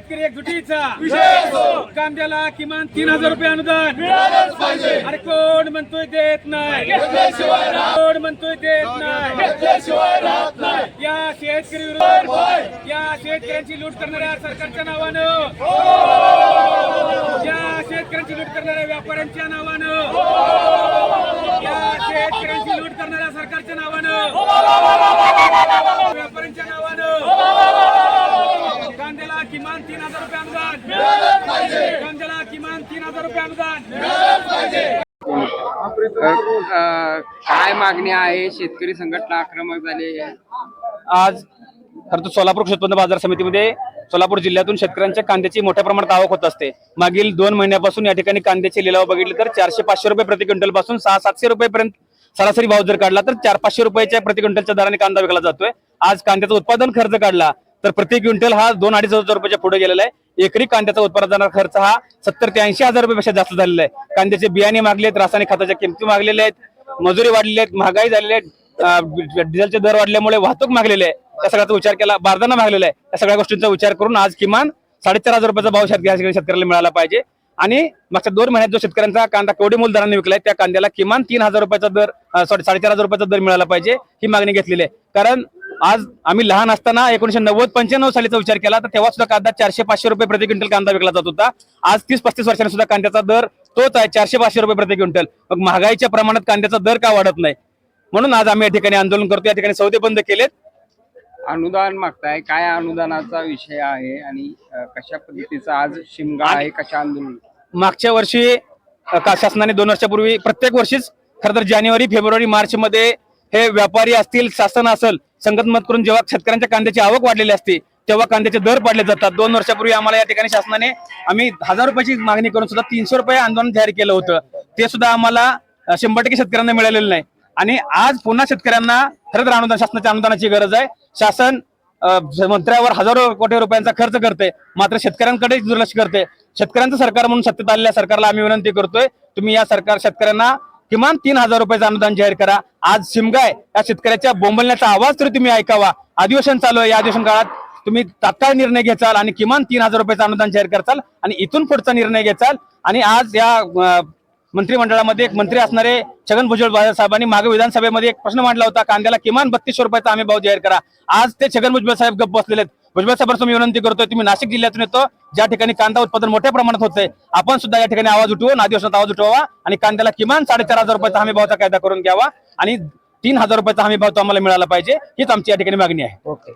शेतकरी एकजुटीचा कांद्याला किमान 3000 रुपये अनुदान अरे कोण म्हणतोय देत नाही, कोण म्हणतोय देत नाही। या शेतकरी विरोधात या शेतकऱ्यांची लूट करणाऱ्या सरकारच्या नावानं, या शेतकऱ्यांची लूट करणाऱ्या व्यापाऱ्यांच्या नावानं, या शेतकऱ्यांची लूट करणाऱ्या सरकारच्या नावानं, व्यापाऱ्यांच्या नावानं कांद्याला किमान 3000 रुपये अनुदान, कांद्याला किमान 3000 रुपये अनुदान। काय मागणी आहे? शेतकरी संघटना आक्रमक झाली आहे। आज खरं तर सोलापूर कृषी उत्पन्न बाजार समितीमध्ये सोलापूर जिल्ह्यातून शेतकऱ्यांच्या कांद्याची मोठ्या प्रमाणात आवक होत असते। मागील 2 महिन्यापासून या ठिकाणी कांद्याचे लिलाव बघितले तर 400-500 रुपये प्रति क्विंटल पासून 600-700 रुपयेपर्यंत सरासरी भाव जर काढला तर 400-500 रुपयाच्या प्रति क्विंटलच्या दराने कांदा विकला जातोय। आज कांद्याचा उत्पादन खर्च काढला तर प्रति क्विंटल हा 2-2.5 हजार रुपयाच्या पुढे गेलेला आहे। एकरी कांद्याचा उत्पादनाचा खर्च हा 70 ते 80 हजार रुपयापेक्षा जास्त झालेला आहे। कांद्याचे बियाणे मागलेत, रासायनिक खताच्या किमती मागलेल्या आहेत, मजुरी वाढलेली आहेत, महागाई झालेली आहे, डिझेलचे दर वाढल्यामुळे वाहतूक मागलेली आहे, त्या सगळ्याचा विचार केला, बारदाना मागलेला आहे। या सगळ्या गोष्टींचा विचार करून आज किमान 4.5 रुपयाचा भाव शेतकऱ्याला मिळाला पाहिजे। आणि मागच्या 2 महिन्यात जो शेतकऱ्यांचा कांदा कवडीमोल दराने विकलाय त्या कांद्याला किमान 3000 रुपयाचा दर 4.5 रुपयाचा दर मिळाला पाहिजे ही मागणी घेतलेली आहे। कारण आज आम्ही लहान असताना 1990-95 सालीचा विचार केला तर तेव्हा सुद्धा कांदा 400-500 रुपये प्रति क्विंटल कांदा विकला जात होता। आज 30-35 वर्षांनी सुद्धा कांद्याचा दर तोच आहे, 400-500 रुपये प्रति क्विंटल। मग महागाईच्या प्रमाणात कांद्याचा दर का वाढत नाही? म्हणून आज आम्ही या ठिकाणी आंदोलन करतो, या ठिकाणी सौदे बंद केलेत। अनुदान मागताय, काय अनुदानाचा विषय आहे आणि कशा पद्धतीचा आज शिमगा आहे, कशा आंदोलन? मागच्या वर्षी शासनाने 2 वर्षापूर्वी प्रत्येक वर्षीच खरं तर जानेवारी, फेब्रुवारी, मार्च मध्ये हे व्यापारी असतील, शासन असेल, संगतमत करून जेव्हा शेतकऱ्यांच्या कांद्याची आवक वाढलेली असते तेव्हा कांद्याचे दर पाडले जातात। 2 वर्षापूर्वी आम्हाला या ठिकाणी शासनाने आम्ही 1000 रुपयाची मागणी करून सुद्धा 300 रुपये आंदोलन जाहीर केलं होतं, ते सुद्धा आम्हाला 100% शेतकऱ्यांना मिळालेलं नाही। आणि आज पुन्हा शेतकऱ्यांना खरं तर अनुदान, शासनाच्या अनुदानाची गरज आहे। शासन मंत्र्यावर हजारो कोटी रुपयांचा खर्च करते, मात्र शेतकऱ्यांकडे दुर्लक्ष करते। शेतकऱ्यांचं सरकार म्हणून सत्तेत आलेल्या सरकारला आम्ही विनंती करतोय, तुम्ही या सरकार शेतकऱ्यांना किमान 3000 रुपयाचं अनुदान जाहीर करा। आज शिमगा आहे, या शेतकऱ्याच्या बोंबलण्याचा आवाज तरी तुम्ही ऐकावा। अधिवेशन चालू आहे, या अधिवेशन काळात तुम्ही तात्काळ निर्णय घ्याल आणि किमान 3000 रुपयाचं अनुदान जाहीर करताल आणि इथून पुढचा निर्णय घ्याल। आणि आज या मंत्रिमंडळामध्ये एक मंत्री असणारे छगन भुजबळ साहेबांनी मागे विधानसभेमध्ये एक प्रश्न मांडला होता, कांद्याला किमान 3200 रुपयाचा हमी भाव जाहीर करा। आज ते छगन भुजबळ साहेब गप्प बसलेले आहेत। भुजबळ साहेबांना तुम्ही विनंती करतोय, तुम्ही नाशिक जिल्ह्यातून येतो, ज्या ठिकाणी कांदा उत्पादन मोठ्या प्रमाणात होतंय, आपण सुद्धा या ठिकाणी आवाज उठवून अधिवेशनात आवाज उठवावा आणि कांद्याला किमान 4.5 रुपयाचा हमी भावाचा कायदा करून घ्यावा आणि 3000 रुपयाचा हमी भाव तो आम्हाला मिळाला पाहिजे, हीच आमची या ठिकाणी मागणी आहे। ओके।